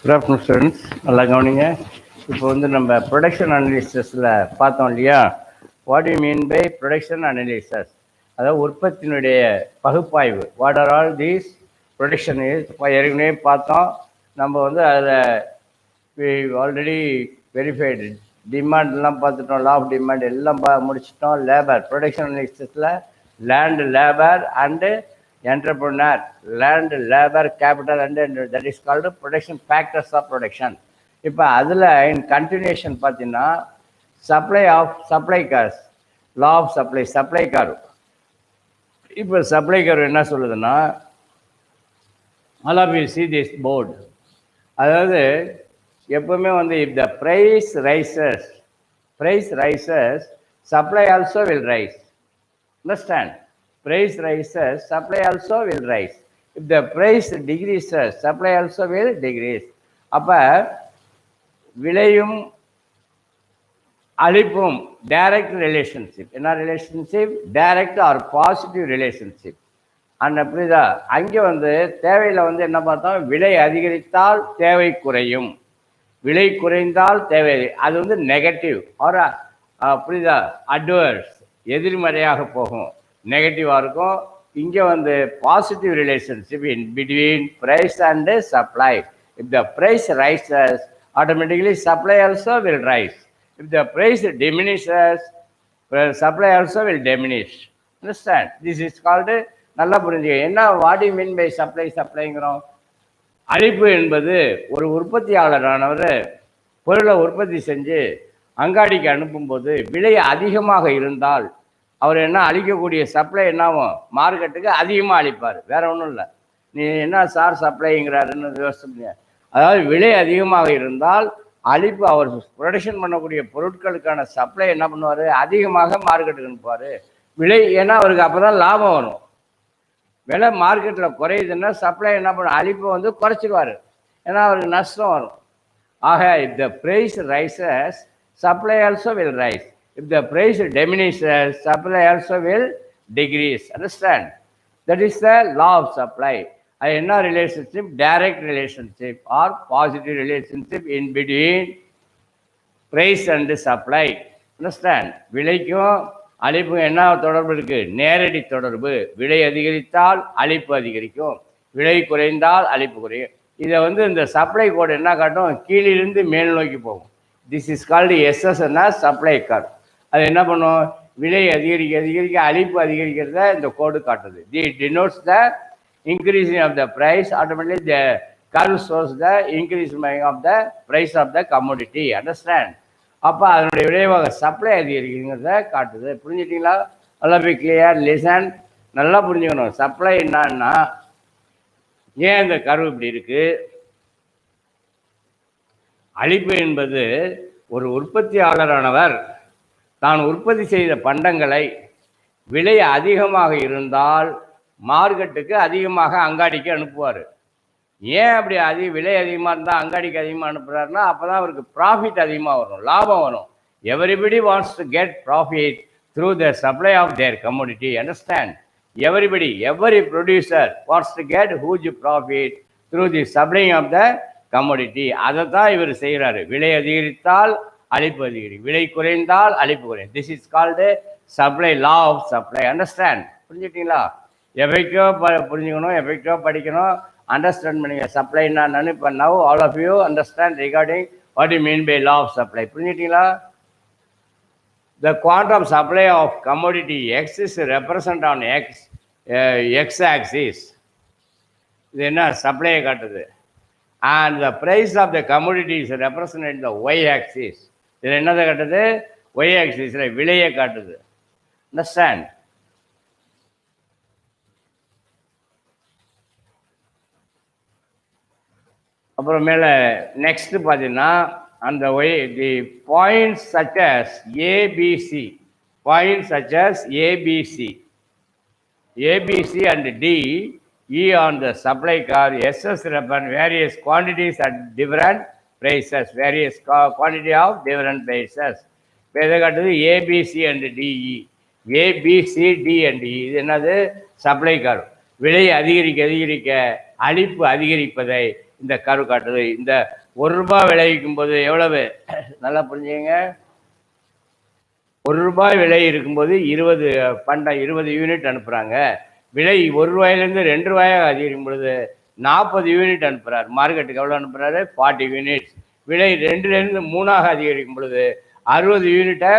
Good afternoon students, நல்லா கவனிங்க. இப்போ வந்து நம்ம ப்ரொடக்ஷன் அனலிசிஸில் பார்த்தோம் இல்லையா? What you mean by production analysis? அதாவது உற்பத்தியினுடைய பகுப்பாய்வு. What are all these production is? ஏற்கனவே பார்த்தோம். நம்ம வந்து அதில் ஆல்ரெடி வெரிஃபைடு டிமாண்ட்லாம் பார்த்துட்டோம், லா ஆஃப் டிமாண்ட் எல்லாம் முடிச்சிட்டோம். லேபர் ப்ரொடக்ஷன் அனலிசிஸில் land, labour and entrepreneur, land, labor, capital, and that is called production factors of production. இப்போ அதில் இன் கண்டினியூஷன் பார்த்தீங்கன்னா supply curves, law of supply curve. இப்போ சப்ளை கார் என்ன சொல்லுதுன்னா, all of you see this board. அதாவது எப்பவுமே வந்து if the price rises, supply also will rise. Understand? Price rises, supply also will rise. If the price decreases, supply also will decrease. அப்போ விலையும் அளிப்பும் direct relationship. என்ன relationship? Direct or positive relationship. அந்த புரியுதா? அங்கே வந்து தேவையில் வந்து என்ன பார்த்தோம், விலை அதிகரித்தால் தேவை குறையும், விலை குறைந்தால் தேவை, அது வந்து நெகட்டிவ் ஆர் புரியுதா, அட்வர்ஸ், எதிர்மறையாக போகும், நெகட்டிவாக இருக்கும். இங்கே வந்து positive relationship in between price and supply. If the price rises, automatically supply also will rise. If the price diminishes, supply also will diminish. Understand? This is called, நல்லா புரிஞ்சுக்க. என்ன வாட் யூ மீன் பை சப்ளைங்கிறோம்? அளிப்பு என்பது ஒரு உற்பத்தியாளரானவர் பொருளை உற்பத்தி செஞ்சு அங்காடிக்கு அனுப்பும்போது விலை அதிகமாக இருந்தால் அவர் என்ன அளிக்கக்கூடிய சப்ளை என்னாகும், மார்க்கெட்டுக்கு அதிகமாக அளிப்பார். வேற ஒன்றும் இல்லை. நீ என்ன சார் சப்ளைங்கிறாருன்னு யோசிச்சு, அதாவது விலை அதிகமாக இருந்தால் அளிப்பு, அவர் ப்ரொடக்ஷன் பண்ணக்கூடிய பொருட்களுக்கான சப்ளை என்ன பண்ணுவார், அதிகமாக மார்க்கெட்டுக்கு அனுப்புவார். விலை ஏன்னா அவருக்கு அப்போ தான் லாபம் வரும். விலை மார்க்கெட்டில் குறையுதுன்னா சப்ளை என்ன பண்ணும், அளிப்பை வந்து குறைச்சிடுவார், ஏன்னா அவருக்கு நஷ்டம் வரும். ஆக if the price rises, supply also will rise. If the price diminishes, supply also will decrease. Understand? That is the law of supply. அது என்ன relationship? Direct relationship or positive relationship in between price and supply. Understand? விலைக்கும் அளிப்பும் என்ன தொடர்பு இருக்கு? நேரடி தொடர்பு. விலை அதிகரித்தால் அளிப்பு அதிகரிக்கும், விலை குறைந்தால் அளிப்பு குறையும். இதை வந்து இந்த சப்ளை கோடு என்ன காட்டும், கீழிருந்து மேல் நோக்கி போகும். திஸ் இஸ் கால்டு எஸ்எஸ்ன்னா சப்ளை கார்டு. அது என்ன பண்ணும், விலை அதிகரிக்க அளிப்பு அதிகரிக்கிறத இந்த கோடு காட்டுது. The denotes the increasing of the price, automatically the curve shows the increasement of the price of the commodity. Understand? அப்போ அதனுடைய விளைவாக சப்ளை அதிகரிக்கிறத காட்டுது. புரிஞ்சுட்டிங்களா? நல்லா போய் கிளியர் லிசன், நல்லா புரிஞ்சுக்கணும். சப்ளை என்னன்னா, ஏன் இந்த கர்வ் இப்படி இருக்கு? அளிப்பு என்பது ஒரு உற்பத்தியாளரானவர் தான் உற்பத்தி செய்த பண்டங்களை விலை அதிகமாக இருந்தால் மார்க்கெட்டுக்கு அதிகமாக அங்காடிக்கு அனுப்புவார். ஏன் அப்படி விலை அதிகமாக இருந்தால் அங்காடிக்கு அதிகமாக அனுப்புகிறாருன்னா, அப்போ தான் அவருக்கு ப்ராஃபிட் அதிகமாக வரும், லாபம் வரும். Everybody wants to get profit through the supply of their commodity. Understand? every producer wants to get huge profit through the supplying of the commodity. அதை தான் இவர் செய்கிறாரு. விலை அதிகரித்தால் அளிப்பு அதிகரிக்கும், விலை குறைந்தால் அளிப்பு குறையும். This is called supply, law of supply. Understand? புரிஞ்சுட்டிங்களா? எஃபெக்டிவாக புரிஞ்சுக்கணும், எஃபெக்டிவாக படிக்கணும், அண்டர்ஸ்டாண்ட் பண்ணிங்க. சப்ளைன்னா நான் இப்போ now all of you understand regarding what you mean by law of supply. புரிஞ்சுட்டிங்களா? The quantum supply of commodity X is represented on X axis. இது என்ன சப்ளையை காட்டுது. And the price of the commodity is represented in the Y axis. இது என்னதை காட்டுது? Y axis விலையை காட்டுது. Understand? அப்புறம் மேலே நெக்ஸ்ட் பார்த்தீங்கன்னா, அந்த the points such as ABC, and D, E on the supply car, SS represent various quantities at different prices, various quantity of different prices. இப்போ எதை காட்டுது? ABC and DE. ABCD and E இது என்னது? Supply car. விலை அதிகரிக்க அளிப்பு அதிகரிப்பதை இந்த கரு காட்டுது. இந்த ₹1 விளைவிக்கும் போது எவ்வளவு, நல்லா புரிஞ்சுங்க, ₹1 விலை இருக்கும்போது 20 யூனிட் அனுப்புகிறாங்க. விலை ₹1 2 அதிகரிக்கும் பொழுது 40 யூனிட் அனுப்புகிறார். மார்க்கெட்டுக்கு எவ்வளோ அனுப்புகிறாரு? 40 யூனிட்ஸ். விலை 2 அதிகரிக்கும் பொழுது 60 யூனிட்டை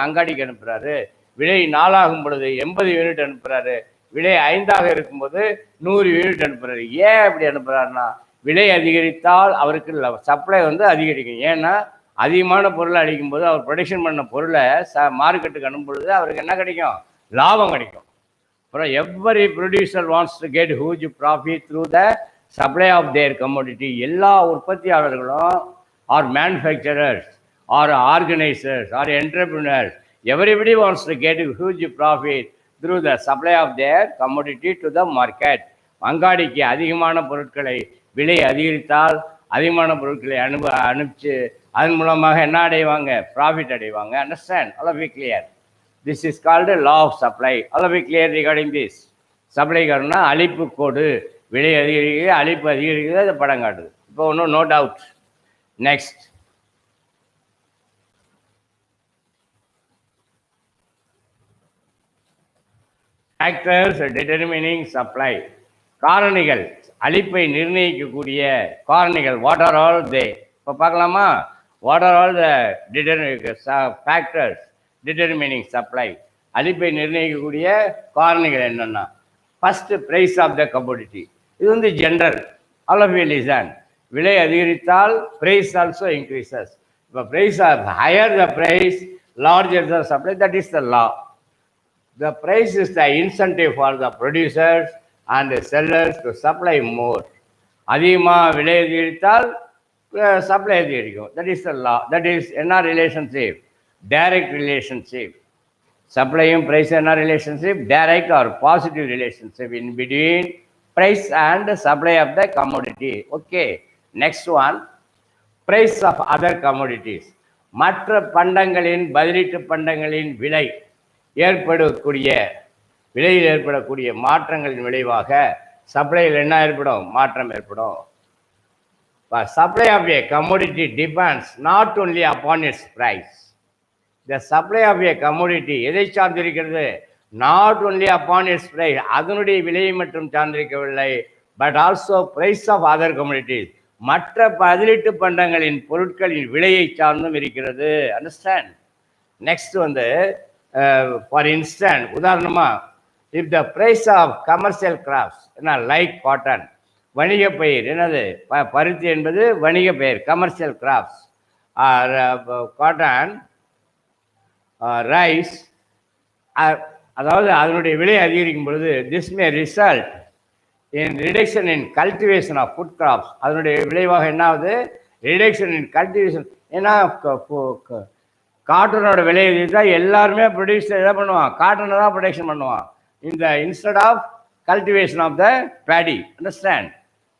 அங்காடிக்கு அனுப்புகிறாரு. விலை 4 பொழுது 80 யூனிட் அனுப்புகிறாரு. விலை 5 இருக்கும்போது 100 யூனிட் அனுப்புகிறாரு. ஏன் அப்படி அனுப்புகிறாருன்னா, விலை அதிகரித்தால் அவருக்கு சப்ளை அதிகரிக்கும். ஏன்னா அதிகமான பொருளை அளிக்கும் போது அவர் ப்ரொடக்ஷன் பண்ண பொருளை மார்க்கெட்டுக்கு அனுப்பும் பொழுது அவருக்கு என்ன கிடைக்கும்? லாபம் கிடைக்கும். அப்புறம் every producer wants to get huge profit through the supply of their commodity. எல்லா உற்பத்தியாளர்களும் or manufacturers or organisers or entrepreneurs, everybody wants to get huge profit through the supply of their commodity to the market. அங்காடிக்கு அதிகமான பொருட்களை விலை அதிகரித்தால் அதிகமான பொருட்களை அனுப்பிச்சு அதன் மூலமாக என்ன அடைவாங்க? ப்ராஃபிட் அடைவாங்க. Understand? All of you clear? This is called a law of supply. All of you clear regarding this? Supply காரணம்னா அளிப்பு கோடு, விலை அதிகரிக்கிறது, அளிப்பு அதிகரிக்கிறது, அது படம் காட்டுது. இப்போ ஒன்றும் no doubt. Next, factors determining supply. காரணிகள், அளிப்பை நிர்ணயிக்கக்கூடிய காரணிகள். What are all they? இப்போ பார்க்கலாமா? What are all the factors determining supply? அளிப்பை நிர்ணயிக்கக்கூடிய காரணிகள் என்னென்னா, first price of the commodity. இது general. All of you listen. விலை அதிகரித்தால் பிரைஸ் ஆல்சோ இன்க்ரீசஸ். இப்போ price of higher the price larger the supply, that is the law. The price is the incentive for the producers and the sellers to supply more. அதிகமாக விலை அதிகரித்தால் supply அதிகரிக்கும். That is the law. That is என்ன relationship? Direct relationship. சப்ளையும் price என்ன relationship? Direct or positive relationship in between price and supply of the commodity. Okay, next one, price of other commodities. மற்ற பண்டங்களின், பதிலீட்டு பண்டங்களின் விலை விலையில் ஏற்படக்கூடிய மாற்றங்களின் விளைவாக சப்ளையில் என்ன ஏற்படும்? மாற்றம் ஏற்படும். Supply of a commodity depends not only upon its price. The supply of a commodity எதை சார்ந்திருக்கிறது? Not only upon its price, அதனுடைய விலையை மட்டும் சார்ந்திருக்கவில்லை. But also price of other commodities, மற்ற பதிலீட்டு பண்டங்களின் பொருட்களின் விலையை சார்ந்தும் இருக்கிறது. அண்டர்ஸ்டாண்ட்? நெக்ஸ்ட் ஃபார் இன்ஸ்டன்ட், உதாரணமாக, if the price of commercial crops, என்ன, லைக் காட்டன், வணிக பயிர், என்னது, பருத்தி என்பது வணிக பயிர், கமர்ஷியல் கிராப்ஸ், காட்டன், ரைஸ், அதாவது அதனுடைய விலை அதிகரிக்கும் பொழுது this may result in reduction in cultivation of food crops. அதனுடைய விளைவாக என்ன ஆகுது? Reduction in cultivation. ஏன்னா காட்டனோட விலை தான் எல்லாருமே ப்ரொடியூசர் எதை பண்ணுவான்? காட்டனை தான் ப்ரொடக்ஷன் பண்ணுவான். இந்த instead of cultivation of the paddy. Understand?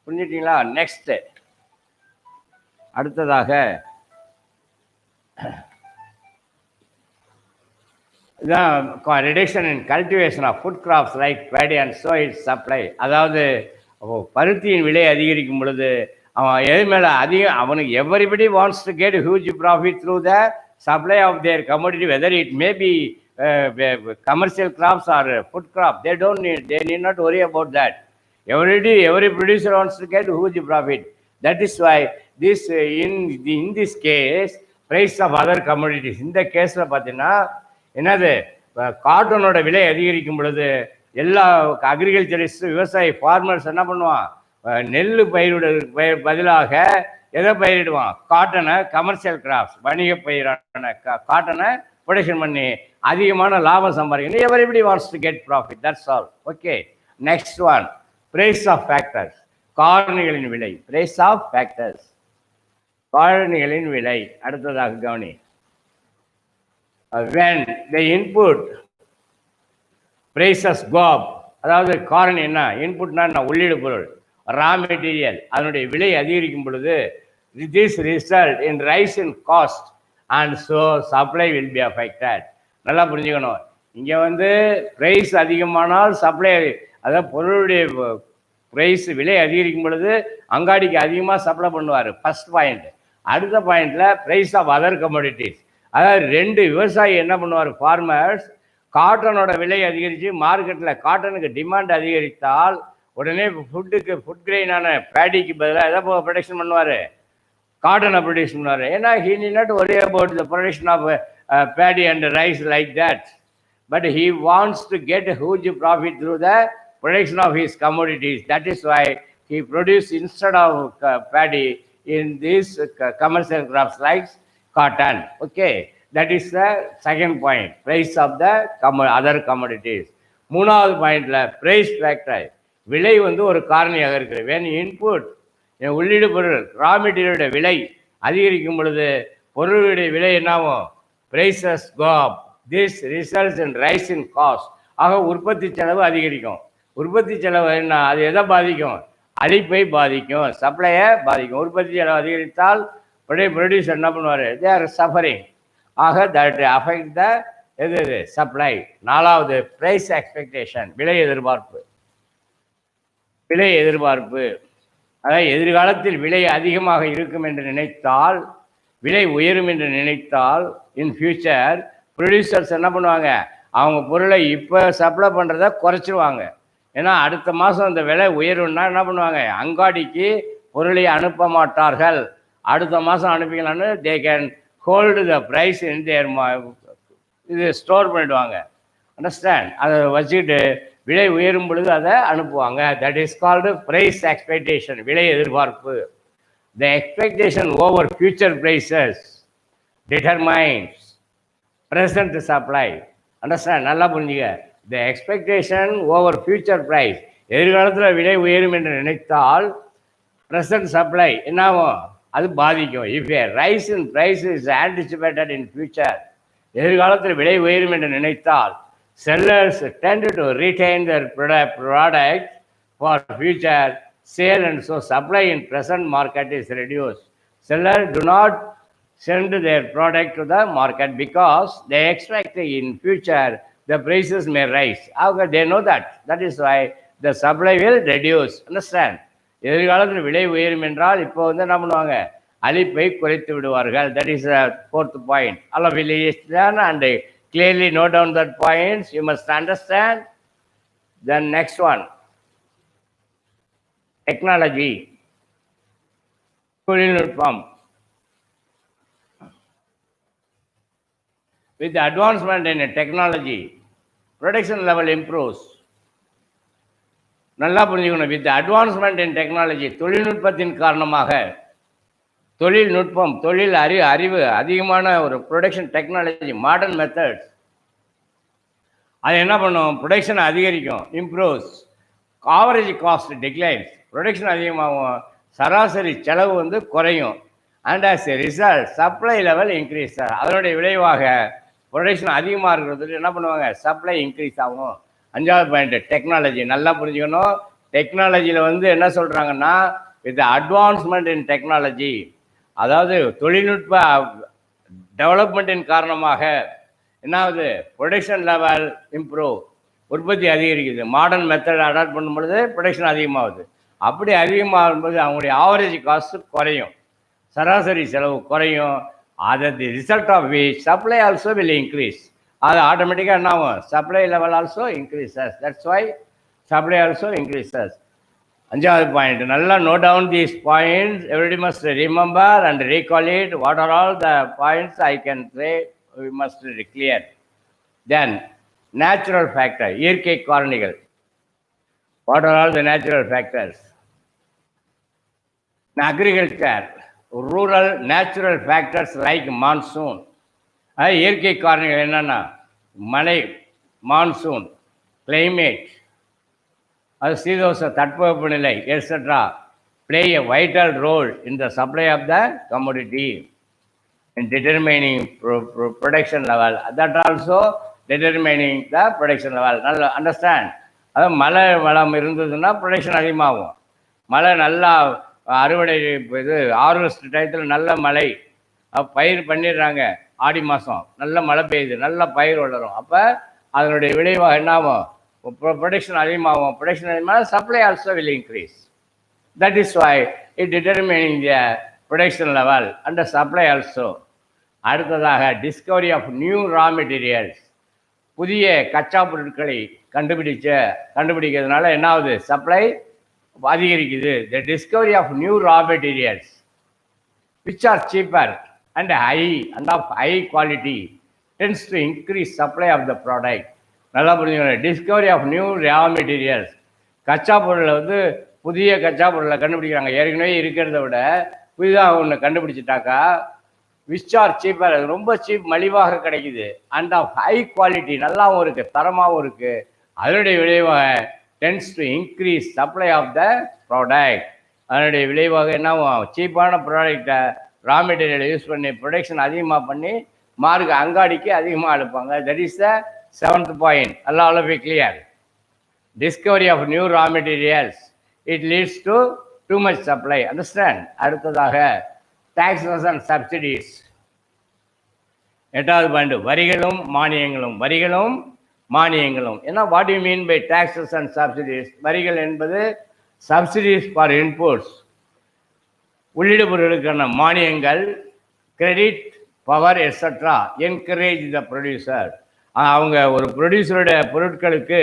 புரிஞ்சுட்டீங்களா? நெக்ஸ்ட், அடுத்ததாக இதான் reduction in cultivation of food crops like paddy and so its supply. அதாவது பருத்தியின் விலை அதிகரிக்கும் பொழுது அவன் எது மேலே அவனுக்கு everybody wants to get huge profit through the supply of their commodity, whether it may be commercial crops or food crop. They need not worry about that. Every producer wants to get huge profit. That is why this in this case, price of other commodities. இந்த கேஸ்ல பார்த்தீங்கன்னா என்னது, காட்டனோட விலை அதிகரிக்கும் பொழுது எல்லா agriculturist, விவசாயி, farmers என்ன பண்ணுவான்? நெல் பதிலாக எதை பயிரிடுவான்? காட்டனை, கமர்ஷியல் கிராப்ஸ், வணிக பயிரான காட்டனை ப்ரொடக்ஷன் பண்ணி அதிகமான லாபம் சம்பாதிக்கணும். Everybody wants to get profit. That's all. Okay, next one, price of factors. காரணிகளின் விலை. பிரைஸ் ஆஃப் ஃபேக்டர்ஸ், காரணிகளின் விலை. அடுத்ததாக கவனி. when the input prices go up, அதாவது காரணி என்ன? இன்புட்னா என்ன? உள்ளீடு பொருள், ரா மெட்டீரியல், அதனுடைய விலை அதிகரிக்கும் பொழுது this result in rise in cost and so supply will be affected. நல்லா புரிஞ்சுக்கணும். இங்கே பிரைஸ் அதிகமானால் சப்ளை, அதாவது பொருளுடைய ப்ரைஸ் விலை அதிகரிக்கும் பொழுது அங்காடிக்கு அதிகமாக சப்ளை பண்ணுவார், ஃபர்ஸ்ட் பாயிண்ட். அடுத்த பாயிண்ட்ல ப்ரைஸ் ஆஃப் அதர் கமோடிட்டிஸ், அதாவது ரெண்டு விவசாயி என்ன பண்ணுவார், ஃபார்மர்ஸ் காட்டனோட விலை அதிகரித்து மார்க்கெட்டில் காட்டனுக்கு டிமாண்ட் அதிகரித்தால் உடனே ஃபுட் கிரெயினான பேடிக்கு பதிலாக எதை ப்ரொடக்ஷன் பண்ணுவார், காட்டனை ப்ரொடியூஸ் பண்ணுவார். ஏன்னா he need not worry about the production of paddy and rice like that, but he wants to get a huge profit through the production of his commodities. That is why he produced instead of paddy in these commercial crops like cotton. Okay, that is the second point, price of the other commodities. மூணாவது பாயிண்ட்ல price factor, விலை வந்து ஒரு காரணியாக இருக்குது. when input உள்ளீடு பொருள் ரா மெட்டீரியலோட விலை அதிகரிக்கும் பொழுது பொருளுடைய விலை என்னாகும், prices go up. This results in rise in cost. ஆக உற்பத்தி செலவு அதிகரிக்கும். உற்பத்தி செலவு என்ன, அது எதை பாதிக்கும், அளிப்பை பாதிக்கும், சப்ளையை பாதிக்கும். உற்பத்தி செலவு அதிகரித்தால் ப்ரொடியூசர் என்ன பண்ணுவார், தே ஆர் சஃபரிங். ஆக தட் அஃபெக்ட் த எது சப்ளை. நாலாவது பிரைஸ் எக்ஸ்பெக்டேஷன், விலை எதிர்பார்ப்பு. விலை எதிர்பார்ப்பு அதாவது எதிர்காலத்தில் விலை அதிகமாக இருக்கும் என்று நினைத்தால், விலை உயரும் என்று நினைத்தால் இன் ஃபியூச்சர் ப்ரொடியூசர்ஸ் என்ன பண்ணுவாங்க, அவங்க பொருளை இப்போ சப்ளை பண்ணுறத குறைச்சிருவாங்க. ஏன்னா அடுத்த மாதம் அந்த விலை உயரும்னா என்ன பண்ணுவாங்க, அங்காடிக்கு பொருளை அனுப்ப மாட்டார்கள். அடுத்த மாதம் அனுப்பிக்கலான்னு they can hold the price in their இது ஸ்டோர் பண்ணிடுவாங்க. அண்டர்ஸ்டாண்ட், அதை வச்சுக்கிட்டு விலை உயரும் பொழுது அதை அனுப்புவாங்க. That is called price expectation, விலை எதிர்பார்ப்பு. The expectation over future prices determines present supply. Understand? நல்லா புரிஞ்சுக்க. The expectation over future price, எதிர்காலத்தில் விலை உயரும் என்று நினைத்தால் present supply என்னாகும், அது பாதிக்கும். If a rise in price is anticipated in future, எதிர்காலத்தில் விலை உயரும் என்று நினைத்தால் sellers tend to retain their product for future sale, and so supply in present market is reduced. Sellers do not send their product to the market because they expect in future the prices may rise. They know that. That is why the supply will reduce. Understand? எதிர்காலத்தில் விலை உயரும் என்றால் இப்போ வந்து என்ன பண்ணுவாங்க, அளிப்பை குறைத்து விடுவார்கள். That is the fourth point. All of you listen and clearly note down that points. You must understand. Then next one, technology, தொழில்நுட்பம். With the advancement in technology, production level improves. நல்லா புரிஞ்சுக்கணும். வித் அட்வான்ஸ்மெண்ட் இன் டெக்னாலஜி, தொழில்நுட்பத்தின் காரணமாக, தொழில்நுட்பம் அறிவு அதிகமான ஒரு production technology, modern methods, அது என்ன பண்ணும், ப்ரொடக்ஷன் அதிகரிக்கும். Improves, average cost declines, production அதிகமாகும், சராசரி செலவு வந்து குறையும். And as a result supply level increase. அதனுடைய விளைவாக ப்ரொடக்ஷன் அதிகமாக இருக்கிறது என்ன பண்ணுவாங்க, சப்ளை இன்க்ரீஸ் ஆகும். அஞ்சாவது பாயிண்ட் டெக்னாலஜி, நல்லா புரிஞ்சுக்கணும். டெக்னாலஜியில் வந்து என்ன சொல்கிறாங்கன்னா, வித் அட்வான்ஸ்மெண்ட் இன் டெக்னாலஜி, அதாவது தொழில்நுட்ப டெவலப்மெண்ட்டின் காரணமாக என்னாவது, ப்ரொடக்ஷன் லெவல் இம்ப்ரூவ், உற்பத்தி அதிகரிக்குது. மாடர்ன் மெத்தட் அடாப்ட் பண்ணும் பொழுது ப்ரொடக்ஷன் அதிகமாகுது. அப்படி அதிகமாகும்போது அவங்களுடைய ஆவரேஜ் காஸ்ட் குறையும், சராசரி செலவு குறையும். அது the result of which supply also will increase. அது ஆட்டோமேட்டிக்காக என்ன ஆகும், supply level also increases. That's why supply also increases. அஞ்சாவது பாயிண்ட், நல்லா note down these points. Everybody must remember and recall it. What are all the points I can say, we must clear. Then natural factor, இயற்கை காரணிகள். What are all the natural factors? Agriculture, rural natural factors like monsoon. இயற்கை காரணிகள் என்னென்னா, மழை, monsoon, climate, அது சீதோஷ தட்பவெப்பநிலை etcetera play a vital role in the supply of the commodity in determining production level. That also determining the production level. நல்லா understand. அதாவது மழை வளம் இருந்ததுன்னா ப்ரொடக்ஷன் அதிகமாகும். மழை நல்லா அறுவடை, இது ஹார்வெஸ்ட் டயத்தில் நல்ல மழை, பயிர் பண்ணிடுறாங்க, ஆடி மாதம் நல்ல மழை பெய்யுது, நல்ல பயிர் வளரும். அப்போ அதனுடைய விளைவாக என்னாகும், ப்ரொடக்ஷன் அதிகமாகும். ப்ரொடக்ஷன் அதிகமாக supply also will increase. That is why it determining the production level and the supply also. அடுத்ததாக discovery of new raw materials, புதிய கச்சா பொருட்களை கண்டுபிடிக்கிறதுனால என்ன ஆகுது? சப்ளை அதிகரிக்குது. The discovery of new raw materials which are cheaper and of high quality tends to increase supply of the product. நல்லா புரிஞ்சுக்கணும். Discovery of new raw materials, கச்சா பொருளை வந்து புதிய கச்சா பொருளை கண்டுபிடிக்கிறாங்க. ஏற்கனவே இருக்கிறத விட புதிதாக ஒன்று கண்டுபிடிச்சிட்டாக்கா விச் ஆர் சீப்பர், அது ரொம்ப சீப், மலிவாக கிடைக்குது. அண்ட் ஆஃப் ஹை குவாலிட்டி, நல்லாவும் இருக்கு, தரமாகவும் இருக்கு. அதனுடைய விளைவாக tends to increase supply of the product. அதனுடைய விளைவாக என்னவும் சீப்பான ப்ராடக்டை ரா மெட்டீரியலை யூஸ் பண்ணி ப்ரொடக்ஷன் அதிகமாக பண்ணி அங்காடிக்கு அதிகமாக அனுப்பாங்க. That is the 7th point. all of it clear. Discovery of new raw materials, it leads to too much supply. Understand? அடுத்ததாக taxes and subsidies. 8வது பாயிண்ட் வரிகளும் மானியங்களும். வரிகளும் மானியங்களும் என்ன? What you mean by taxes and subsidies? வரிகள் என்பது subsidies for inputs, உள்ளிடு பொருட்களுக்கான மானியங்கள். Credit, power etcetera encourage the producer. அவங்க ஒரு ப்ரொடியூசருடைய பொருட்களுக்கு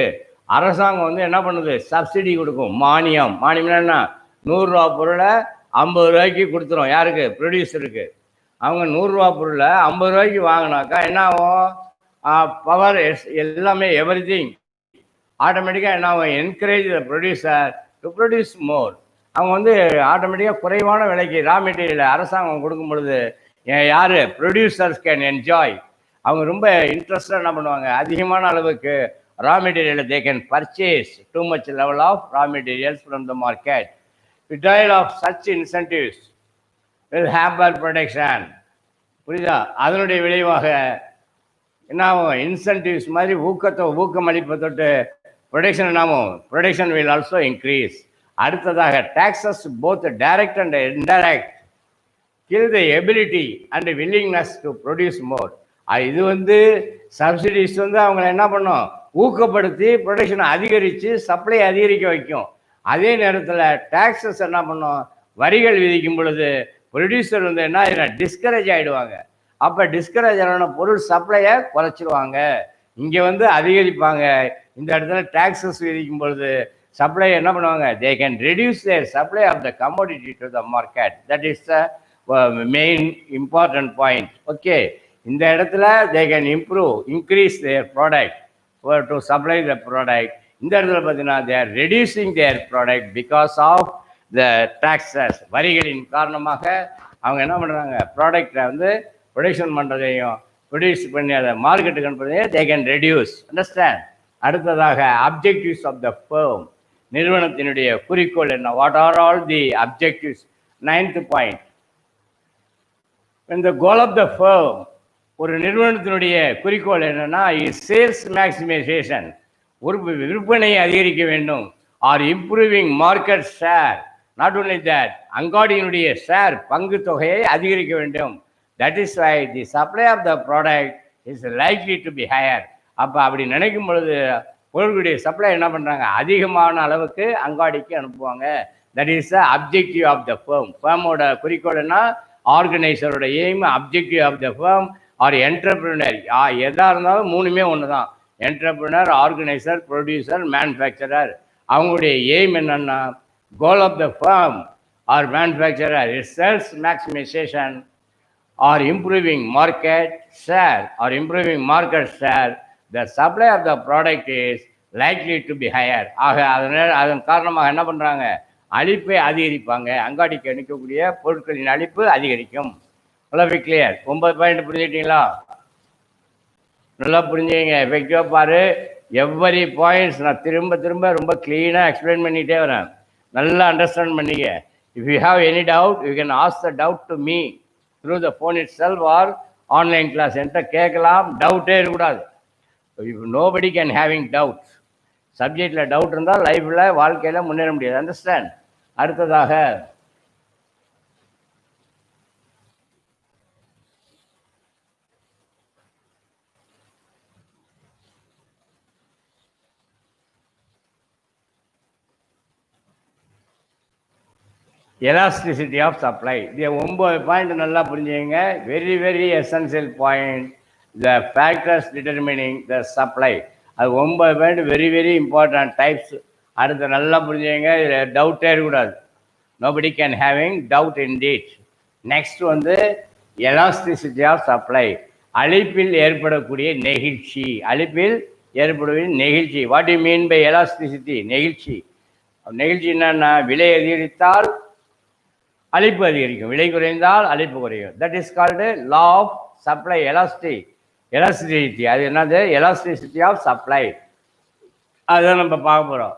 அரசாங்கம் வந்து என்ன பண்ணுது? சப்சிடி கொடுக்கும். மானியம். மானியம்னா என்ன? 100 ரூபா பொருளை 50 ரூபாய்க்கு கொடுத்துரும். யாருக்கு? ப்ரொடியூசருக்கு. அவங்க 100 ரூபா பொருளை 50 ரூபாய்க்கு வாங்கினாக்கா என்ன ஆகும்? பவர் எல்லாமே எவ்ரிதிங் ஆட்டோமேட்டிக்காக என்ன ஆகும்? Encourage the producer to produce மோர். அவங்க வந்து ஆட்டோமேட்டிக்காக குறைவான விலைக்கு ரா மெட்டீரியலை அரசாங்கம் கொடுக்கும் பொழுது யார்? Producers can enjoy. அவங்க ரொம்ப இன்ட்ரெஸ்டாக என்ன பண்ணுவாங்க? அதிகமான அளவுக்கு raw material they can purchase too much level of raw materials from the market. Withdrawal of such incentives will hamper production. புரியுதா? அதனுடைய விளைவாக என்ன ஆகும்? இன்சென்டிவ்ஸ் மாதிரி ஊக்கமளிப்பை தொட்டு ப்ரொடக்ஷன் என்ன ஆகும்? Production will also increase. அடுத்ததாக taxes both direct and indirect kill the ability and willingness to produce more. இது வந்து சப்சிடிஸ் வந்து அவங்களை என்ன பண்ணும்? ஊக்கப்படுத்தி ப்ரொடக்ஷனை அதிகரித்து சப்ளை அதிகரிக்க வைக்கும். அதே நேரத்தில் டாக்ஸஸ் என்ன பண்ணும்? வரிகள் விதிக்கும் பொழுது ப்ரொடியூசர் வந்து என்ன டிஸ்கரேஜ் ஆகிடுவாங்க. அப்போ டிஸ்கரேஜ் ஆன பொருள் சப்ளையை குறைச்சிடுவாங்க. இங்கே வந்து அதிகரிப்பாங்க. இந்த இடத்துல டாக்ஸஸ் விதிக்கும் பொழுது சப்ளை என்ன பண்ணுவாங்க? They can reduce their supply of the commodity to the market. That is the main important point. Okay, இந்த இடத்துல they can increase their product to supply the product. இந்த இடத்துல பார்த்தீங்கன்னா they are reducing their product because of the taxes. வரிகளின் காரணமாக அவங்க என்ன பண்ணுறாங்க? ப்ராடக்டை வந்து ப்ரொடக்ஷன் பண்ணுறதையும் ப்ரொடியூஸ் பண்ணி அதை மார்க்கெட்டுக்கு அனுப்புறதையும் தே கேன் ரெடியூஸ். அண்டர்ஸ்டாண்ட்? அடுத்ததாக அப்ஜெக்டிவ்ஸ் ஆஃப் த ஃபர்ம், நிறுவனத்தினுடைய குறிக்கோள் என்ன? What are all the objectives? 9th point. இந்த கோல் ஆஃப் த ஃபர்ம், ஒரு நிறுவனத்தினுடைய குறிக்கோள் என்னன்னா சேல்ஸ் மேக்சிமைசேஷன், ஒரு விற்பனையை அதிகரிக்க வேண்டும். Or improving market share. Not only that, அங்காடியினுடைய ஷேர் பங்கு தொகையை அதிகரிக்க வேண்டும். That is why the supply of the product is likely to be higher. அப்போ அப்படி நினைக்கும் பொழுது பொருளுடைய சப்ளை என்ன பண்ணுறாங்க? அதிகமான அளவுக்கு அங்காடிக்கு அனுப்புவாங்க. That is the objective of the firm. ஃபர்மோட குறிக்கோள் என்ன? ஆர்கனைசரோட aim, objective of the firm or entrepreneur. எதாக இருந்தாலும் மூணுமே ஒன்று தான். Entrepreneur, organiser, producer, manufacturer. அவங்களுடைய எய்ம் என்னன்னா goal of the firm or manufacturer is sales maximisation or improving market share or improving market share. The supply of the product is likely to be higher. ஆக அதன் காரணமாக என்ன பண்ணுறாங்க? அளிப்பை அதிகரிப்பாங்க. அங்காடிக்கு அளிக்கக்கூடிய பொருட்களின் அளிப்பு அதிகரிக்கும். நல்லா கிளியர். 9 பாயிண்ட் புரிஞ்சுக்கிட்டீங்களா? நல்லா புரிஞ்சுங்க. எஃபெக்டிவாக பாரு. எவ்வரி பாயிண்ட்ஸ் நான் திரும்ப திரும்ப ரொம்ப க்ளீனாக எக்ஸ்பிளைன் பண்ணிகிட்டே வரேன். நல்லா அண்டர்ஸ்டாண்ட் பண்ணிக்க. If you have any doubt you can ask the doubt to me through the phone itself or online class. என்கிட்ட கேட்கலாம். டவுட்டே இருக்கக்கூடாது. Nobody can having doubts. சப்ஜெக்டில் டவுட் இருந்தால் லைஃப்பில் வாழ்க்கையில் முன்னேற முடியாது. அண்டர்ஸ்டாண்ட்? அடுத்ததாக எலாஸ்டிசிட்டி ஆஃப் சப்ளை. இது 9 பாயிண்ட் நல்லா புரிஞ்சுங்க. Very very essential point. The factors determining the supply. அது 9 point very very important types. அடுத்து நல்லா புரிஞ்சுங்க. இதில் டவுட்டே இருக்கக்கூடாது. Nobody can having doubt in it. Next வந்து எலாஸ்டிசிட்டி ஆஃப் சப்ளை. அளிப்பில் ஏற்படக்கூடிய நெகிழ்ச்சி. அளிப்பில் ஏற்படக்கூடிய நெகிழ்ச்சி. What you mean by elasticity? நெகிழ்ச்சி. நெகிழ்ச்சி என்னன்னா, விலை அதிகரித்தால் அளிப்பு அதிகரிக்கும், விலை குறைந்தால் அளிப்பு குறையும். That is called law of supply. Elasticity. அது என்னது? Elasticity of supply. அதுதான் நம்ம பார்க்க போகிறோம்.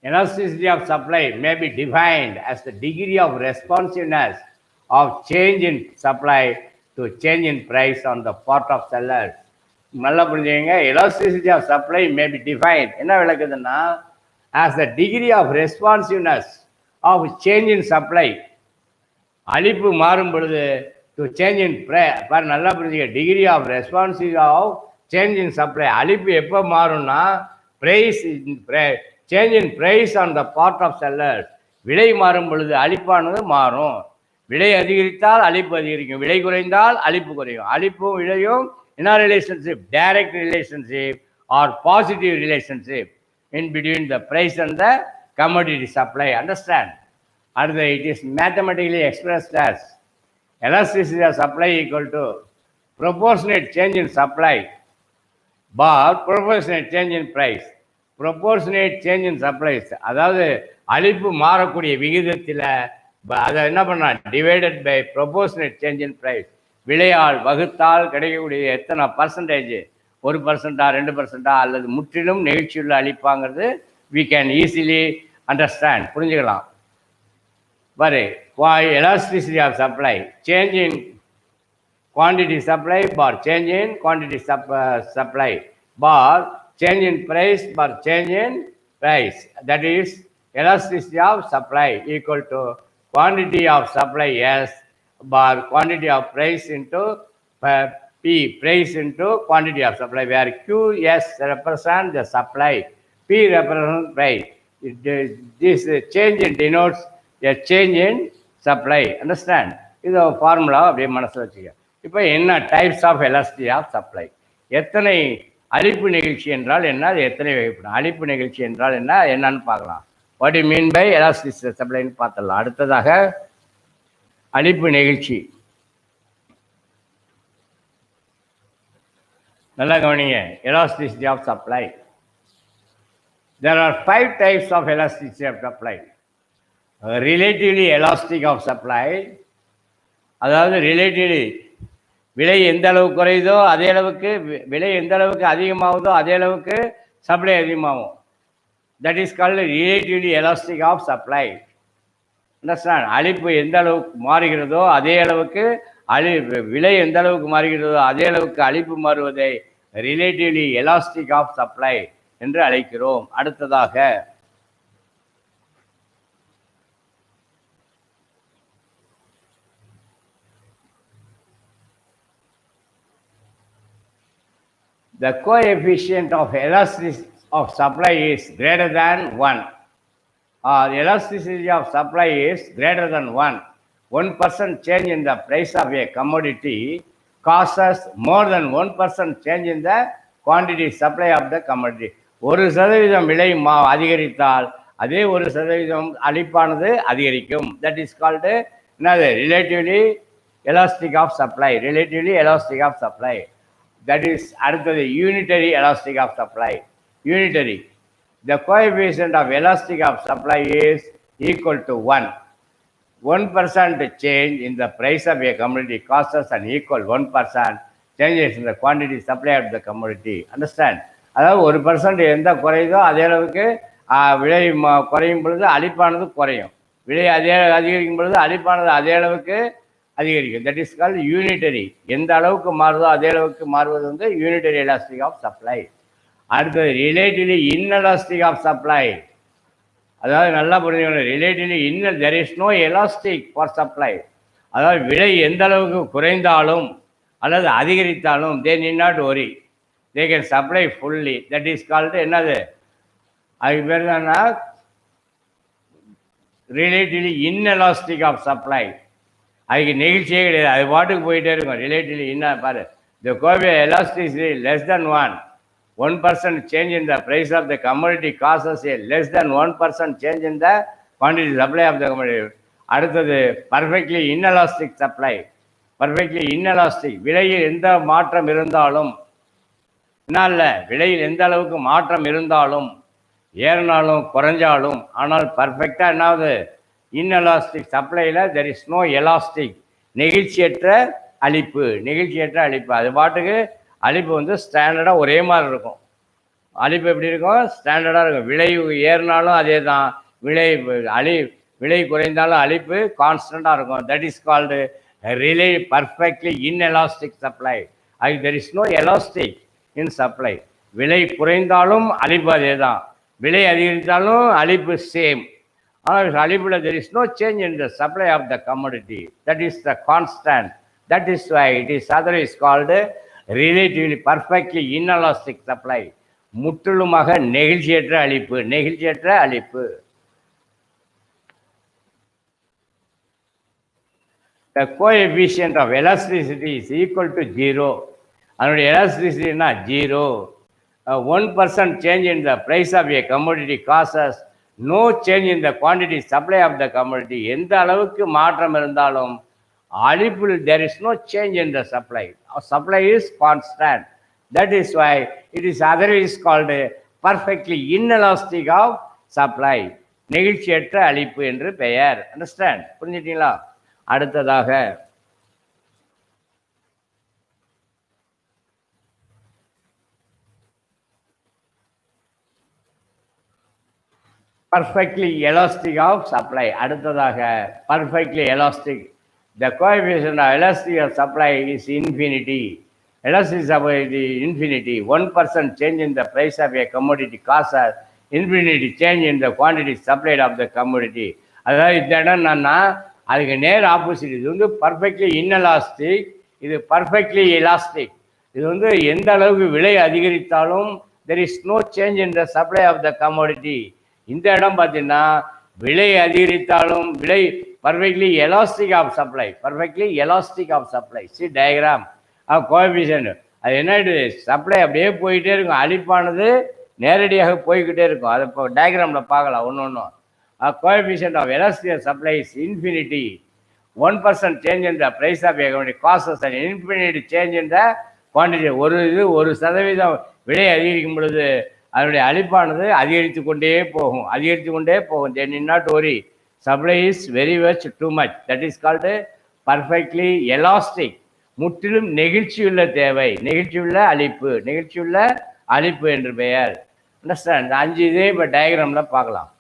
Elasticity of supply may be defined as the degree of responsiveness of change in supply to change in price on the part of sellers. நல்லா புரிஞ்சுங்க. elasticity of supply may be defined என்ன விளக்குதுன்னா, as the degree of responsiveness of change in supply. அளிப்பு மாறும் பொழுது to change in price. நல்லா புரிஞ்சுங்க. degree of responsiveness of change in supply. அளிப்பு எப்போ மாறும்னா, price change in price on the part of sellers. விலை மாறும் பொழுது அளிப்பானது மாறும். விலை அதிகரித்தால் அளிப்பு அதிகரிக்கும், விலை குறைந்தால் அளிப்பு குறையும். அளிப்பும் விலையும் என்ன relationship? Direct relationship or positive relationship in between the price and the commodity supply. Understand? அடுத்து it is mathematically expressed as elasticity of supply equal to proportionate change in supply bar proportionate change in price. Proportionate change in supplies. அதாவது அளிப்பு மாறக்கூடிய விகிதத்தில் அதை என்ன பண்ணலாம்? Divided by proportionate change in price. விலையால் வகுத்தால் கிடைக்கக்கூடிய எத்தனை பர்சன்டேஜ், 1%, 2% அல்லது முற்றிலும் நெகிழ்ச்சியுள்ள அளிப்பாங்கிறது வி கேன் ஈஸிலி அண்டர்ஸ்டாண்ட், புரிஞ்சுக்கலாம். பாரு, elasticity of supply change in quantity supply per change in quantity supply per change in price bar change in price. That is elasticity of supply equal to quantity of supply S bar quantity of price into P, price into quantity of supply, where QS represents the supply, P represents price. This change denotes a change in supply. Understand? இது formula அப்படியே மனசில் வச்சுக்க. இப்போ என்ன types of elasticity of supply? எத்தனை அளிப்பு நிகழ்ச்சி என்றால் என்ன, அது எத்தனை வகைப்படும்? அளிப்பு நிகழ்ச்சி என்றால் என்ன, என்னன்னு பார்க்கலாம். What you mean by elasticity சப்ளைன்னு பார்த்துடலாம். அடுத்ததாக அளிப்பு நிகழ்ச்சி. நல்லா கவனிங்க. Elasticity of supply. There are 5 types of elasticity of supply. Relatively elastic of supply, அதாவது ரிலேட்டிவ்லி விலை எந்த அளவுக்கு குறையுதோ அதே அளவுக்கு, விலை எந்த அளவுக்கு அதிகமாகுதோ அதே அளவுக்கு சப்ளை அதிகமாகும். That is called relatively elastic of supply. Understand? அளிப்பு எந்த அளவுக்கு மாறுகிறதோ அதே அளவுக்கு விலை எந்த அளவுக்கு மாறுகிறதோ அதே அளவுக்கு அளிப்பு மாறுவதை ரிலேட்டிவ்லி எலாஸ்டிக் ஆஃப் சப்ளை என்று அழைக்கிறோம். அடுத்ததாக the coefficient of elasticity of supply is greater than 1, or elasticity of supply is greater than 1. 1% change in the price of a commodity causes more than 1% change in the quantity supply of the commodity. 1% விலை அதிகரித்தால் அதே 1% அளிப்பானது அதிகரிக்கும். That is called என்னது? Relatively elastic of supply. Relatively elastic of supply. That is அடுத்தது unitary elastic of supply. Unitary, the coefficient of elastic of supply is equal to 1. 1% change in the price of a commodity causes an equal 1% changes in the quantity supply of the commodity. Understand? அதாவது 1% எந்த குறையுதோ அதே அளவுக்கு விலை குறையும் பொழுது அளிப்பானது குறையும், விலை அதே அதிகரிக்கும் பொழுது அளிப்பானது அதே அளவுக்கு அதிகரிக்கும். That is called unitary. எந்த அளவுக்கு மாறுதோ அதே அளவுக்கு மாறுவது வந்து யூனிட்டரி எலாஸ்டிக் ஆஃப் சப்ளை. அடுத்தது ரிலேட்டிவ்லி இன்எலாஸ்டிக் ஆஃப் சப்ளை. அதாவது நல்லா புரிஞ்சுக்கணும். Relatively there is no elastic for supply. அதாவது விலை எந்த அளவுக்கு குறைந்தாலும் அல்லது அதிகரித்தாலும் they need not worry, they can supply fully. That is called என்னது? அதுக்கு பேர் தானா ரிலேட்டிவ்லி இன்எலாஸ்டிக் ஆஃப் சப்ளை. அதுக்கு நெகிழ்ச்சியே கிடையாது, அது பாட்டுக்கு போயிட்டே இருக்கும். ரிலேட்டிவ்லி என்ன பாரு, த கோவே elasticity less than 1% change in the price of the commodity causes a less than 1% change in the quantity supply of the commodity. அடுத்தது perfectly inelastic supply. Perfectly inelastic, விலையில் எந்த மாற்றம் இருந்தாலும் என்ன இல்லை, விலையில் எந்த அளவுக்கு மாற்றம் இருந்தாலும் ஏறினாலும் குறைஞ்சாலும், ஆனால் பர்ஃபெக்டாக என்னாவது இன்எலாஸ்டிக் சப்ளையில் தெர் இஸ் நோ எலாஸ்டிக், நெகிழ்ச்சியற்ற அளிப்பு. நெகிழ்ச்சியற்ற அளிப்பு, அது பாட்டுக்கு அளிப்பு வந்து ஸ்டாண்டர்டாக ஒரே மாதிரி இருக்கும். அளிப்பு எப்படி இருக்கும்? ஸ்டாண்டர்டாக இருக்கும். விலை ஏறினாலும் அதே தான், விலை குறைந்தாலும் அளிப்பு கான்ஸ்டண்ட்டாக இருக்கும். தட் இஸ் கால்டு ரிலே பர்ஃபெக்ட்லி இன்எலாஸ்டிக் சப்ளை. அது there is no elastic in supply. விலை குறைந்தாலும் அளிப்பு அதே தான், விலை அதிகரித்தாலும் அளிப்பு சேம். ஆனால் அளிப்பில் there is no change in the supply of the commodity. That is the constant. That is why it is otherwise called relatively perfectly inelastic supply. முற்றிலுமாக நெகிழ்ச்சியற்ற அளிப்பு. நெகிழ்ச்சியற்ற அளிப்பு. The coefficient of elasticity is equal to 0. அதனுடைய எலாஸ்டிசிட்டினா 0. 1% change in the price of a commodity causes no change in the quantity supply of the commodity. எந்த அளவுக்கு மாற்றம் இருந்தாலும் அளிப்பில் there is no change in the supply. Supply is constant. That is why it is otherwise called perfectly inelastic of supply. நெகிழ்ச்சியற்ற அளிப்பு என்று பெயர். Understand? புரிஞ்சிட்டீங்களா? அடுத்ததாக perfectly elastic of supply. அடுத்ததாக perfectly elastic. The coefficient of elasticity of supply is infinity. Elasticity of infinity. 1% change in the price of a commodity causes infinity change in the quantity supplied of the commodity. அதாவது இந்த இடம் என்னன்னா, அதுக்கு நேர் opposite. இது வந்து perfectly inelastic, இது perfectly elastic. இது வந்து எந்த அளவுக்கு விலை அதிகரித்தாலும் there is no change in the supply of the commodity. இந்த இடம் பார்த்தீங்கன்னா விலை அதிகரித்தாலும் விலை perfectly elastic of supply. Perfectly elastic of supply. C diagram of coefficient. அது என்ன, சப்ளை அப்படியே போயிட்டே இருக்கும், அளிப்பானது நேரடியாக போய்கிட்டே இருக்கும். அதை இப்போ டயக்ராமில் பார்க்கலாம் ஒன்று ஒன்றும். Coefficient of elasticity of supply is infinity. 1% change in the price of a commodity causes an infinite change in the quantity. ஒரு 1% விலை அதிகரிக்கும் பொழுது அதனுடைய அளிப்பானது அதிகரித்து கொண்டே போகும். They need not worry. Supply is very much too much. That is called perfectly elastic. முற்றிலும் நெகிழ்ச்சியுள்ள தேவை, நெகிழ்ச்சியுள்ள அளிப்பு என்று பெயர். அண்டர்ஸ்டாண்ட்? 5 இதே இப்போ டயக்ராமில் பார்க்கலாம்.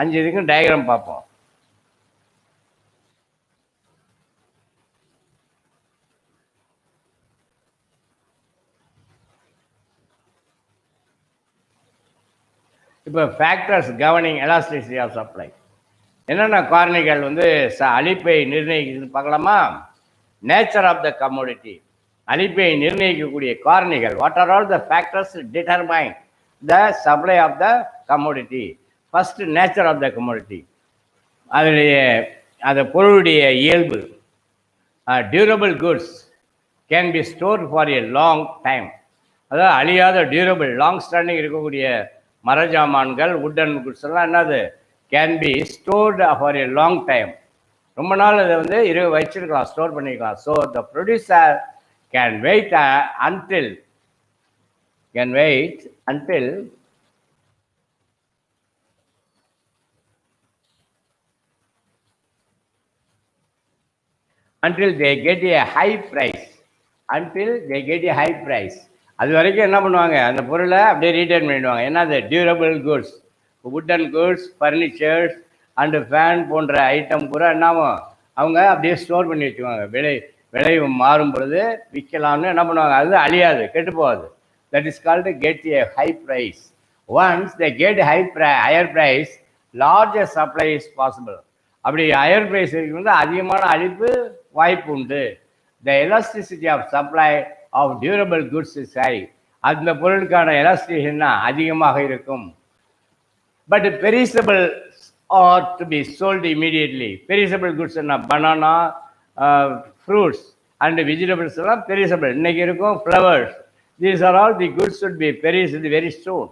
5 இதுக்கும் டயக்ராம் பார்ப்போம். இப்போ factors governing elasticity of supply. என்னென்ன காரணிகள் வந்து அளிப்பை நிர்ணயிக்கிறது பார்க்கலாமா? Nature of the commodity. அளிப்பை நிர்ணயிக்கக்கூடிய காரணிகள். What are all the factors determine the supply of the commodity? First, nature of the commodity. அதனுடைய அந்த பொருளுடைய இயல்பு. Durable goods can be stored for a long time. அதாவது அழியாத டியூரபிள் லாங் ஸ்டாண்டிங் இருக்கக்கூடிய மரஜாமான்கள், வுட்டன் குட்ஸ் எல்லாம் என்னது, can be stored for a long time. ரொம்ப நாள் அதை வந்து வச்சிருக்கலாம், ஸ்டோர் பண்ணிக்கலாம். So the producer can wait until they get a high price. அது வரைக்கும் என்ன பண்ணுவாங்க, அந்த பொருளை அப்படியே ரீட்டைன் பண்ணிடுவாங்க. ஏன்னா அது durable goods, wooden goods, furnitures and fan போன்ற ஐட்டம் பூரா என்னாகும், அவங்க அப்படியே ஸ்டோர் பண்ணி வச்சுக்குவாங்க. விலை மாறும் பொழுது விற்கலாம்னு என்ன பண்ணுவாங்க, அது அழியாது, கெட்டு போகாது. That is called get a high price. Once they get higher price, larger supply is possible. அப்படி ஹையர் ப்ரைஸ் இருக்கும்போது அதிகமான அளிப்பு வாய்ப்பு உண்டு. The elasticity of supply of durable goods is high. அந்த பொருளுக்கான எலாஸ்டிசிட்டினா அதிகமாக இருக்கும். But perishable or to be sold immediately. Perishable goods என்ன banana, fruits and vegetables எல்லாம் perishable. இன்னைக்கு இருக்கும் flowers. These are all the goods should be perished very soon.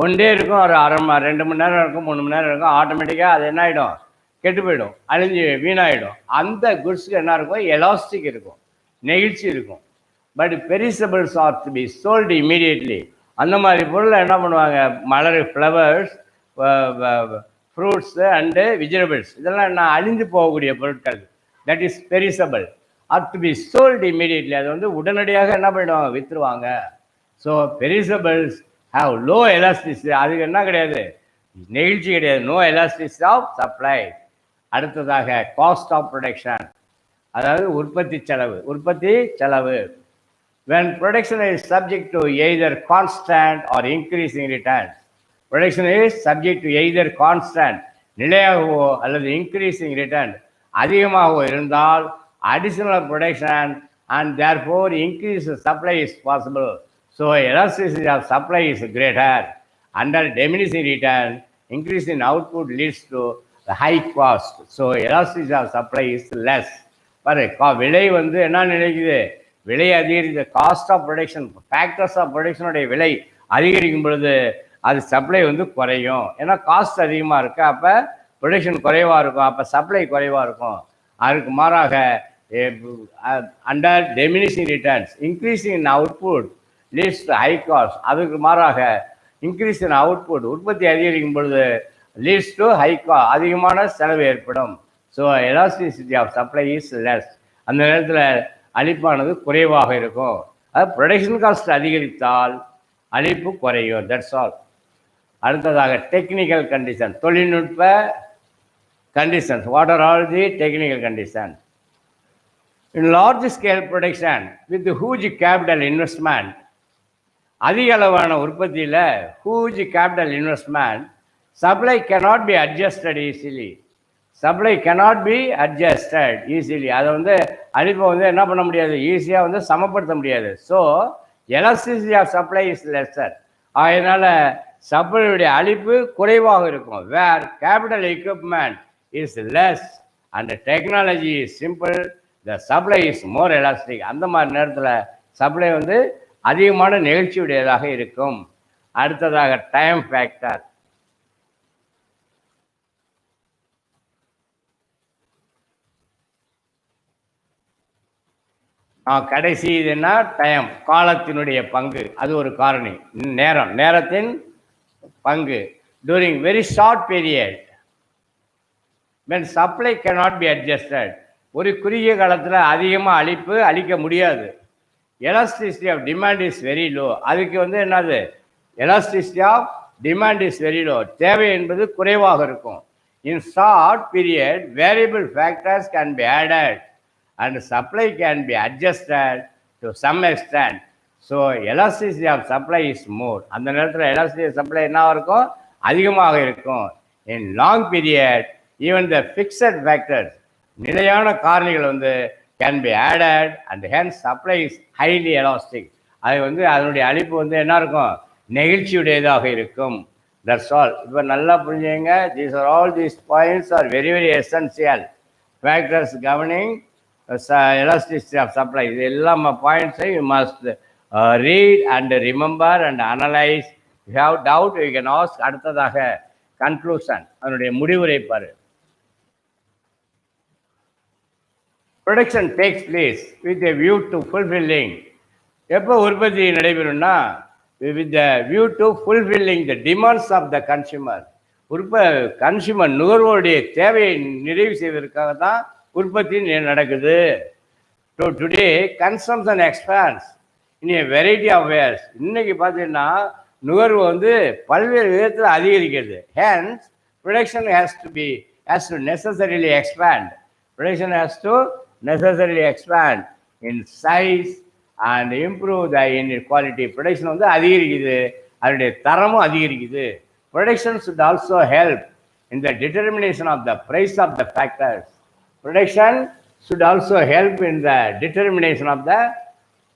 One day இருக்கும், ஒரு அரை மணி 2 மணி நேரம் இருக்கும், 3 மணி நேரம் இருக்கும், ஆட்டோமேட்டிக்காக அது என்ன ஆகிடும், கெட்டு போயிடும், அழிஞ்சு வீணாகிடும். அந்த குட்ஸுக்கு என்ன இருக்கும், எலாஸ்டிக் இருக்கும், நெகிழ்ச்சி இருக்கும். But perishables are to be sold immediately. அந்த மாதிரி பொருளை என்ன பண்ணுவாங்க, மலர், ஃப்ளவர்ஸ், ஃப்ரூட்ஸு அண்டு வெஜிடபிள்ஸ், இதெல்லாம் என்ன அழிந்து போகக்கூடிய பொருட்கள், that is perishable. Are to be sold immediately, அது வந்து உடனடியாக என்ன பண்ணிடுவாங்க, விற்றுருவாங்க. So perishables have low elasticity, அதுக்கு என்ன கிடையாது, நெகிழ்ச்சி கிடையாது, நோ எலாஸ்டிசிட்டி ஆஃப் சப்ளை. அடுத்ததாக காஸ்ட் ஆஃப் ப்ரொடக்ஷன், அதாவது உற்பத்தி செலவு. when production is subject to either constant or increasing returns, production is subject to either constant, நிலையாகவோ அல்லது increasing return, அதிகமாகவோ இருந்தால் additional production and therefore increase supply is possible. So elasticity of supply is greater. Under diminishing return, increase in output leads to the high cost. So elasticity of supply is less. பாரு, விலை வந்து என்ன நினைக்குது, விலை அதிகரித்த cost of production, factors of ப்ரொடக்ஷனுடைய விலை அதிகரிக்கும் பொழுது அது சப்ளை வந்து குறையும். ஏன்னா காஸ்ட் அதிகமாக இருக்கு, அப்போ ப்ரொடக்ஷன் குறைவாக இருக்கும், அப்போ சப்ளை குறைவாக இருக்கும். அதுக்கு மாறாக under diminishing returns, increasing in output leads to high cost. அதுக்கு மாறாக இன்க்ரீஸ் இன் அவுட்புட், உற்பத்தி அதிகரிக்கும் பொழுது லீட்ஸ் டு ஹை காஸ்ட், அதிகமான செலவு ஏற்படும். So elasticity of supply is less. அந்த நேரத்தில் அளிப்பானது குறைவாக இருக்கும். அது ப்ரொடக்ஷன் காஸ்ட் அதிகரித்தால் அளிப்பு குறையும். That's all. அடுத்ததாக டெக்னிக்கல் கண்டிஷன், தொழில்நுட்ப conditions. What are all the technical condition? In large scale production with huge capital investment, அதிக அளவான உற்பத்தியில் huge capital investment, supply cannot be adjusted easily. Supply cannot be adjusted easily. அதை வந்து அளிப்பை வந்து என்ன பண்ண முடியாது, ஈஸியாக வந்து சமப்படுத்த முடியாது. So elasticity of supply is lesser. அதனால் சப்ளையுடைய அளிப்பு குறைவாக இருக்கும். Where capital equipment is less and technology is simple, the supply is more elastic. அந்த மாதிரி நேரத்தில் சப்ளை வந்து அதிகமான நெகிழ்ச்சியுடையதாக இருக்கும். அடுத்ததாக டைம் ஃபேக்டர். கடைசி இதுன்னா டைம், காலத்தினுடைய பங்கு, அது ஒரு காரணி. நேரத்தின் பங்கு. During very short period when supply cannot be adjusted, ஒரு குறுகிய காலத்தில் அதிகமாக அளிக்க முடியாது. Elasticity of demand is very low. அதுக்கு வந்து என்னது, elasticity of demand is very low, தேவை என்பது குறைவாக இருக்கும். In short period variable factors can be added and supply can be adjusted to some extent. So elasticity of supply is more. அந்த நேரத்தில் elasticity supply என்னவாக இருக்கும், அதிகமாக இருக்கும். In long period even the fixed factors, நிலையான காரணிகள் வந்து can be added and hence supply is highly elastic. அது வந்து அதனுடைய அளிப்பு வந்து என்ன இருக்கும், நெகிழ்ச்சியுடையதாக இருக்கும். That's all. இப்போ நல்லா புரிஞ்சுங்க. These are all these points are very very essential factors governing elasticity of supply. இது எல்லாம் பாயிண்ட்ஸை you must read and remember and analyse. You have doubt you can ask. அடுத்ததாக கன்க்ளூஷன், அதனுடைய முடிவுரை பாரு. Production takes place with a view to fulfilling. எப்போ உற்பத்தி நடைபெறும்னா with the view to fulfilling the demands of the consumer. Consumer நுகர்வோருடைய தேவையை நிறைவு செய்வதற்காக தான் உற்பத்தி நடக்குது. Today consumption expands in a variety of wares. இன்னைக்கு பார்த்தீங்கன்னா நுகர்வு வந்து பல்வேறு விதத்தில் அதிகரிக்கிறது. Hence production has to necessarily expand. Production has to necessarily expand in size and improve the in quality. Production வந்து அதிகரிக்குது, அதனுடைய தரமும் அதிகரிக்குது. Production should also help in the determination of the price of the factors. Production should also help in the determination of the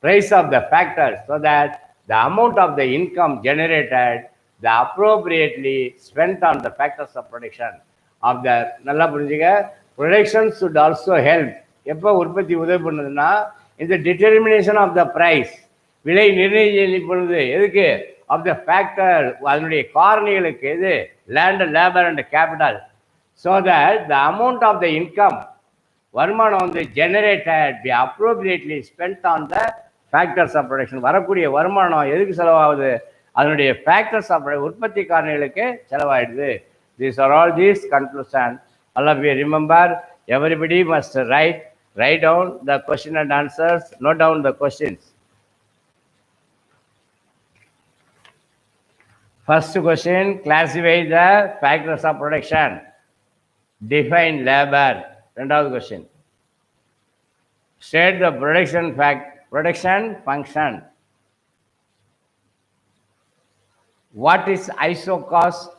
price of the factors so that the amount of the income generated the appropriately spent on the factors of production. of the நல்லா புரிஞ்சுக்க production should also help எப்போ உற்பத்தி உதவி பண்ணுதுன்னா இந்த determination of the price விலை நிர்ணயிக்கும் பொழுது எதுக்கு ஆஃப் த ஃபேக்டர் அதனுடைய காரணிகளுக்கு எது land labour and capital so that the amount of the income வருமானம் வந்து generated be appropriately spend on the factors of production வரக்கூடிய வருமானம் எதுக்கு செலவாகுது அதனுடைய ஃபேக்டர்ஸ் ஆஃப் உற்பத்தி காரணிகளுக்கு செலவாயிடுது. These are all these conclusion. All of you remember, everybody must write down the question and answers, note down the questions. First question, classify the factors of production. Define labor. Second question, state the production function. What is isocost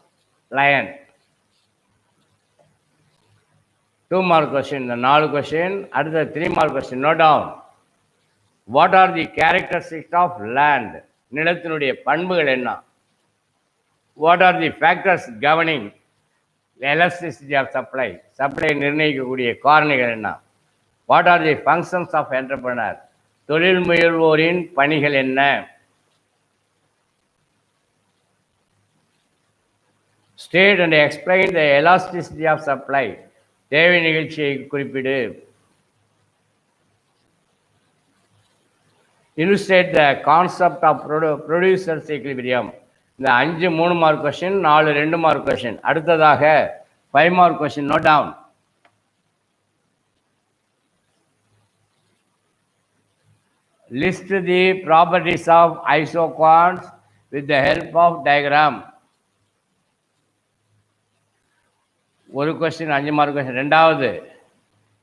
line? 2 mark question. The 4 question. At the 3 mark question. Note down. What are the characteristics of land? நிலத்தினுடைய பண்புகள் என்ன? What are the factors governing the elasticity of supply? Supply நிர்ணயிக்கக்கூடிய காரணிகள் என்ன? What are the functions of entrepreneur? தொழில் முயல்வோரின் பணிகள் என்ன? State and explain the elasticity of supply. தேவை நிகழ்ச்சியை குறிப்பிடு. Illustrate the concept of producer's equilibrium. இந்த 5 3 மார்க் கொஸ்டின் 4 2 மார்க் கொஸ்டின். அடுத்ததாக 5 mark question. Note down. List the properties of isoquants with the help of diagram. ஒரு question 5 mark question. ரெண்டாவது,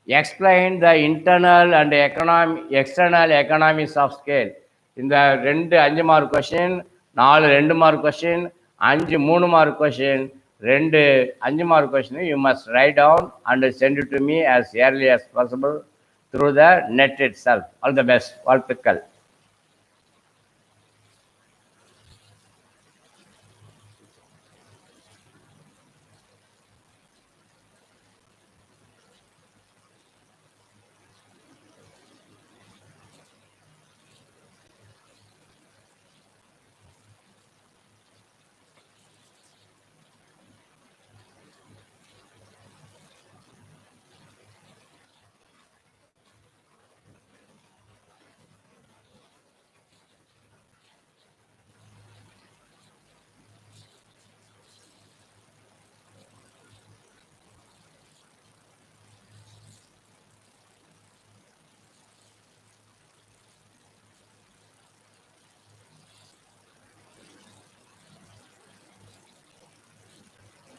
explain the internal and external economics of scale. இந்த 2 5 mark question, 4 2 mark question, 5 3 mark question, 2 5 mark question you must write down and send it to me as early as possible through the net itself. All the best. வாழ்த்துக்கள்.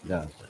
Yeah.